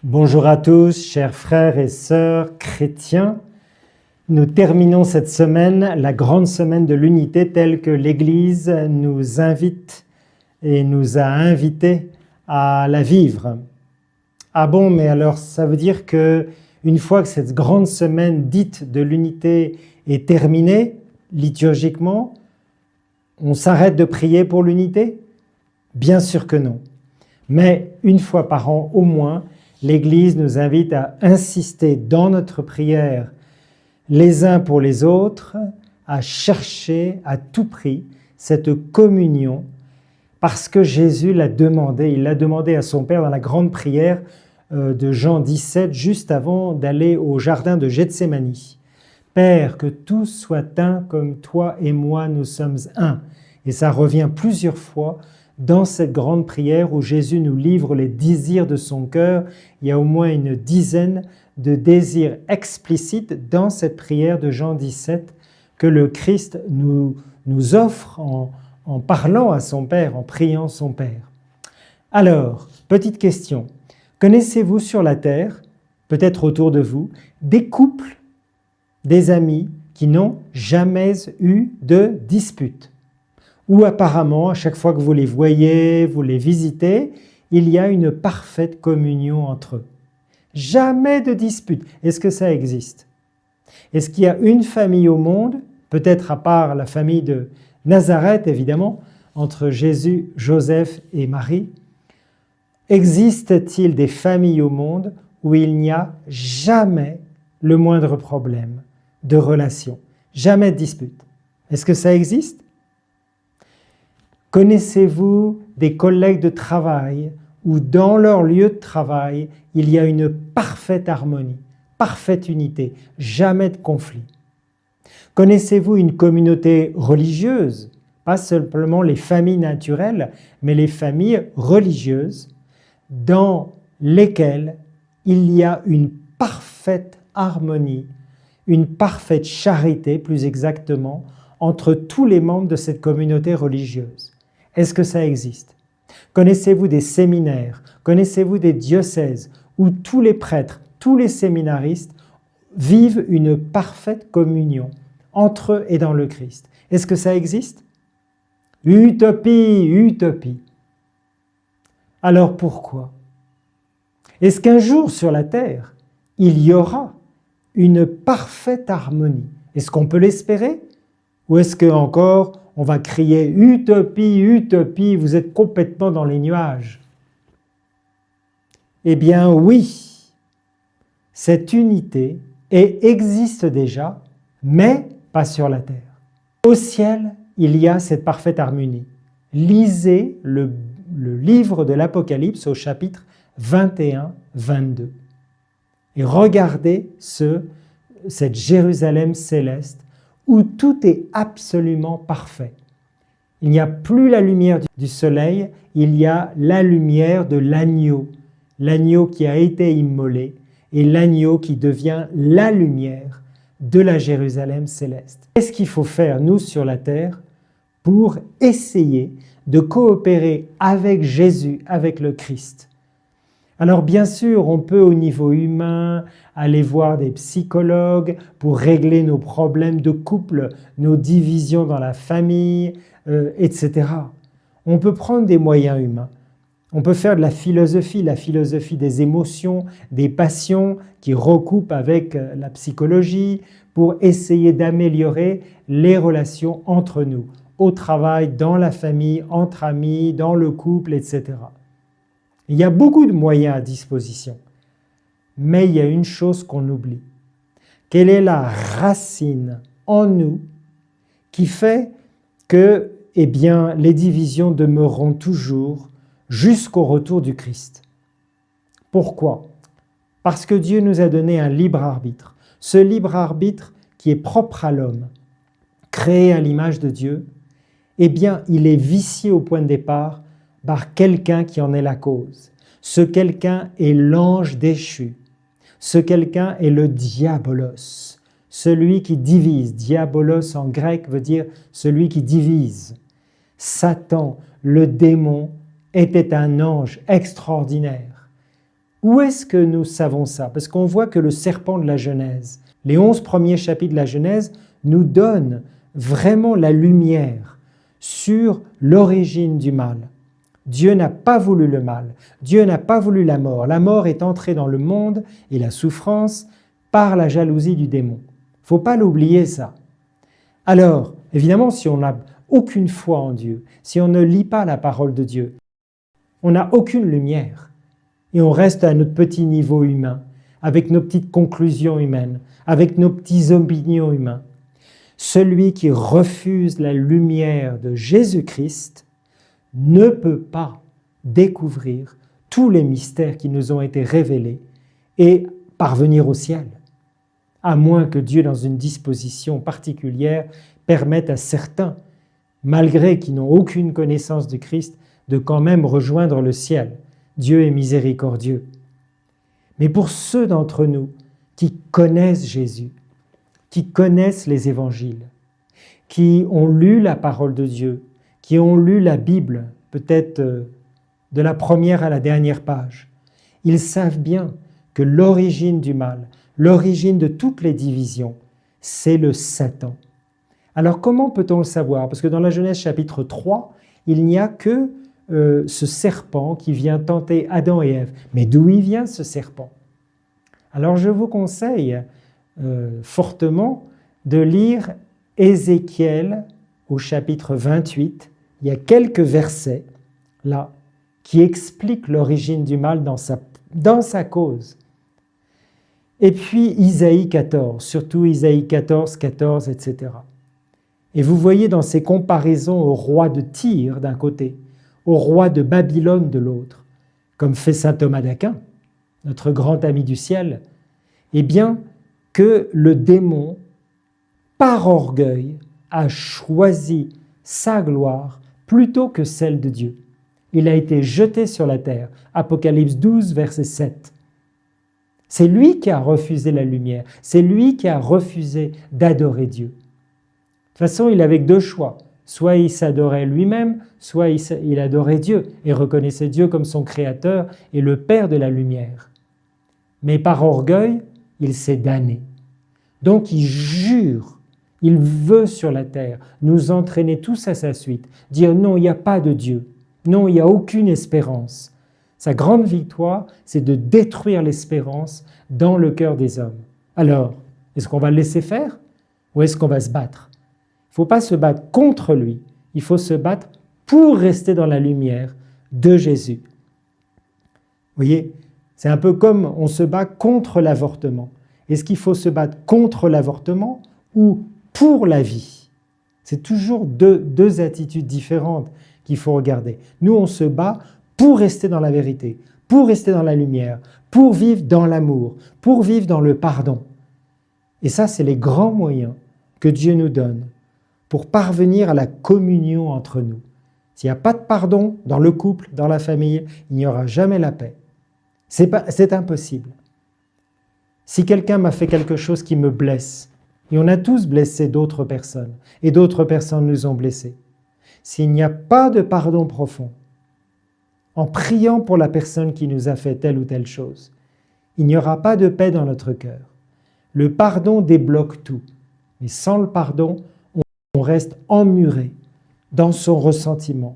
Bonjour à tous, chers frères et sœurs chrétiens. Nous terminons cette semaine, la grande semaine de l'unité, telle que l'Église nous invite et nous a invités à la vivre. Ah bon, mais alors ça veut dire que une fois que cette grande semaine dite de l'unité est terminée, liturgiquement, on s'arrête de prier pour l'unité? Bien sûr que non. Mais une fois par an au moins, l'Église nous invite à insister dans notre prière les uns pour les autres, à chercher à tout prix cette communion, parce que Jésus l'a demandé, il l'a demandé à son Père dans la grande prière de Jean 17, juste avant d'aller au jardin de Gethsémani. Père, que tous soient un comme toi et moi, nous sommes un. Et ça revient plusieurs fois dans cette grande prière où Jésus nous livre les désirs de son cœur. Il y a au moins une dizaine de désirs explicites dans cette prière de Jean 17 que le Christ nous offre en parlant à son Père, en priant son Père. Alors, petite question. Connaissez-vous sur la terre, peut-être autour de vous, des couples, des amis qui n'ont jamais eu de dispute? Où apparemment, à chaque fois que vous les voyez, vous les visitez, il y a une parfaite communion entre eux. Jamais de dispute. Est-ce que ça existe? Est-ce qu'il y a une famille au monde, peut-être à part la famille de Nazareth évidemment, entre Jésus, Joseph et Marie? Existe-t-il des familles au monde où il n'y a jamais le moindre problème de relation? Jamais de dispute. Est-ce que ça existe? Connaissez-vous des collègues de travail où dans leur lieu de travail, il y a une parfaite harmonie, parfaite unité, jamais de conflit? Connaissez-vous une communauté religieuse, pas simplement les familles naturelles, mais les familles religieuses, dans lesquelles il y a une parfaite harmonie, une parfaite charité, plus exactement, entre tous les membres de cette communauté religieuse? Est-ce que ça existe? Connaissez-vous des séminaires? Connaissez-vous des diocèses où tous les prêtres, tous les séminaristes vivent une parfaite communion entre eux et dans le Christ? Est-ce que ça existe? Utopie, utopie. Alors pourquoi? Est-ce qu'un jour sur la terre, il y aura une parfaite harmonie? Est-ce qu'on peut l'espérer? Ou est-ce qu'encore on va crier « Utopie, utopie, vous êtes complètement dans les nuages ». Eh bien oui, cette unité existe déjà, mais pas sur la terre. Au ciel, il y a cette parfaite harmonie. Lisez le livre de l'Apocalypse au chapitre 21-22 et regardez cette Jérusalem céleste où tout est absolument parfait. Il n'y a plus la lumière du soleil, il y a la lumière de l'agneau qui a été immolé et l'agneau qui devient la lumière de la Jérusalem céleste. Qu'est-ce qu'il faut faire, nous, sur la terre, pour essayer de coopérer avec Jésus, avec le Christ? Alors bien sûr, on peut au niveau humain aller voir des psychologues pour régler nos problèmes de couple, nos divisions dans la famille, etc. On peut prendre des moyens humains. On peut faire de la philosophie des émotions, des passions qui recoupent avec la psychologie pour essayer d'améliorer les relations entre nous, au travail, dans la famille, entre amis, dans le couple, etc. Il y a beaucoup de moyens à disposition, mais il y a une chose qu'on oublie. Quelle est la racine en nous qui fait que les divisions demeureront toujours jusqu'au retour du Christ? Pourquoi? Parce que Dieu nous a donné un libre arbitre. Ce libre arbitre qui est propre à l'homme, créé à l'image de Dieu, il est vicié au point de départ par quelqu'un qui en est la cause. Ce quelqu'un est l'ange déchu. Ce quelqu'un est le diabolos, celui qui divise. Diabolos en grec veut dire celui qui divise. Satan, le démon, était un ange extraordinaire. Où est-ce que nous savons ça? Parce qu'on voit que le serpent de la Genèse, les 11 premiers chapitres de la Genèse, nous donnent vraiment la lumière sur l'origine du mal. Dieu n'a pas voulu le mal, Dieu n'a pas voulu la mort. La mort est entrée dans le monde et la souffrance par la jalousie du démon. Il ne faut pas l'oublier ça. Alors, évidemment, si on n'a aucune foi en Dieu, si on ne lit pas la parole de Dieu, on n'a aucune lumière. Et on reste à notre petit niveau humain, avec nos petites conclusions humaines, avec nos petits opinions humains. Celui qui refuse la lumière de Jésus-Christ ne peut pas découvrir tous les mystères qui nous ont été révélés et parvenir au ciel, à moins que Dieu, dans une disposition particulière, permette à certains, malgré qu'ils n'ont aucune connaissance de Christ, de quand même rejoindre le ciel. Dieu est miséricordieux. Mais pour ceux d'entre nous qui connaissent Jésus, qui connaissent les évangiles, qui ont lu la parole de Dieu, qui ont lu la Bible, peut-être de la première à la dernière page, ils savent bien que l'origine du mal, l'origine de toutes les divisions, c'est le Satan. Alors comment peut-on le savoir? Parce que dans la Genèse chapitre 3, il n'y a que ce serpent qui vient tenter Adam et Ève. Mais d'où il vient ce serpent? Alors je vous conseille fortement de lire Ézéchiel au chapitre 28. Il y a quelques versets là qui expliquent l'origine du mal dans sa cause. Et puis Isaïe 14, surtout Isaïe 14, 14, etc. Et vous voyez dans ces comparaisons au roi de Tyr d'un côté, au roi de Babylone de l'autre, comme fait saint Thomas d'Aquin, notre grand ami du ciel, eh bien que le démon, par orgueil, a choisi sa gloire plutôt que celle de Dieu. Il a été jeté sur la terre. Apocalypse 12, verset 7. C'est lui qui a refusé la lumière. C'est lui qui a refusé d'adorer Dieu. De toute façon, il avait deux choix. Soit il s'adorait lui-même, soit il adorait Dieu et reconnaissait Dieu comme son créateur et le Père de la lumière. Mais par orgueil, il s'est damné. Donc il jure, il veut sur la terre nous entraîner tous à sa suite, dire non, il n'y a pas de Dieu, non, il n'y a aucune espérance. Sa grande victoire, c'est de détruire l'espérance dans le cœur des hommes. Alors, est-ce qu'on va le laisser faire ou est-ce qu'on va se battre? Il ne faut pas se battre contre lui, il faut se battre pour rester dans la lumière de Jésus. Vous voyez, c'est un peu comme on se bat contre l'avortement. Est-ce qu'il faut se battre contre l'avortement ou pour la vie? C'est toujours deux attitudes différentes qu'il faut regarder. Nous, on se bat pour rester dans la vérité, pour rester dans la lumière, pour vivre dans l'amour, pour vivre dans le pardon. Et ça, c'est les grands moyens que Dieu nous donne pour parvenir à la communion entre nous. S'il n'y a pas de pardon dans le couple, dans la famille, il n'y aura jamais la paix. C'est impossible. Si quelqu'un m'a fait quelque chose qui me blesse, et on a tous blessé d'autres personnes, et d'autres personnes nous ont blessés, s'il n'y a pas de pardon profond, en priant pour la personne qui nous a fait telle ou telle chose, il n'y aura pas de paix dans notre cœur. Le pardon débloque tout, mais sans le pardon, on reste emmuré dans son ressentiment,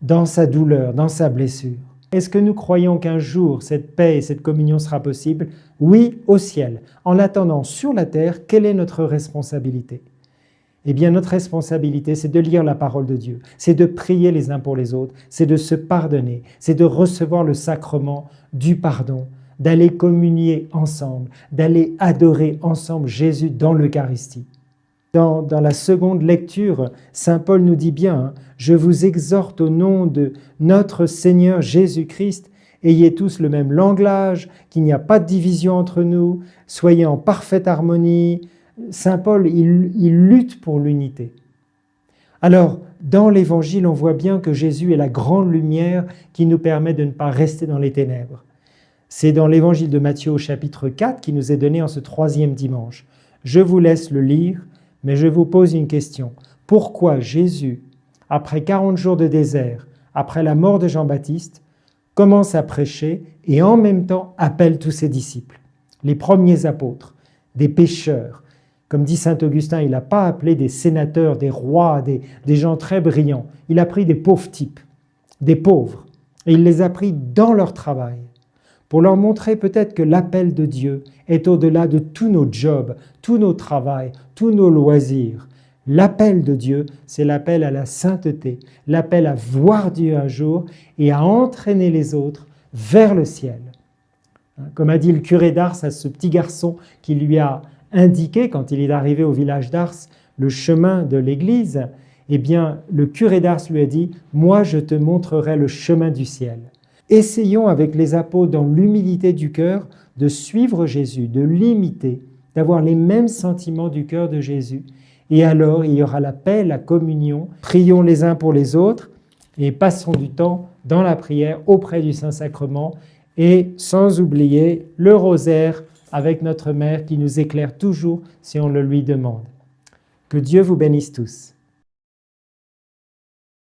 dans sa douleur, dans sa blessure. Est-ce que nous croyons qu'un jour cette paix et cette communion sera possible? Oui, au ciel. En attendant, sur la terre, quelle est notre responsabilité? Eh bien, notre responsabilité, c'est de lire la parole de Dieu, c'est de prier les uns pour les autres, c'est de se pardonner, c'est de recevoir le sacrement du pardon, d'aller communier ensemble, d'aller adorer ensemble Jésus dans l'Eucharistie. Dans la seconde lecture, saint Paul nous dit bien « Je vous exhorte au nom de notre Seigneur Jésus-Christ, ayez tous le même langage, qu'il n'y a pas de division entre nous, soyez en parfaite harmonie. » Saint Paul, il lutte pour l'unité. Alors, dans l'Évangile, on voit bien que Jésus est la grande lumière qui nous permet de ne pas rester dans les ténèbres. C'est dans l'Évangile de Matthieu au chapitre 4 qui nous est donné en ce 3e dimanche. Je vous laisse le lire, mais je vous pose une question. Pourquoi Jésus, après 40 jours de désert, après la mort de Jean-Baptiste, commence à prêcher et en même temps appelle tous ses disciples. Les premiers apôtres, des pécheurs. Comme dit saint Augustin, il n'a pas appelé des sénateurs, des rois, des gens très brillants. Il a pris des pauvres types, des pauvres. Et il les a pris dans leur travail pour leur montrer peut-être que l'appel de Dieu est au-delà de tous nos jobs, tous nos travails, tous nos loisirs. L'appel de Dieu, c'est l'appel à la sainteté, l'appel à voir Dieu un jour et à entraîner les autres vers le ciel. Comme a dit le curé d'Ars à ce petit garçon qui lui a indiqué, quand il est arrivé au village d'Ars, le chemin de l'église, eh bien, le curé d'Ars lui a dit « Moi, je te montrerai le chemin du ciel ». Essayons avec les apôtres, dans l'humilité du cœur, de suivre Jésus, de l'imiter, d'avoir les mêmes sentiments du cœur de Jésus. Et alors, il y aura la paix, la communion. Prions les uns pour les autres et passons du temps dans la prière auprès du Saint-Sacrement et sans oublier le rosaire avec notre Mère qui nous éclaire toujours si on le lui demande. Que Dieu vous bénisse tous.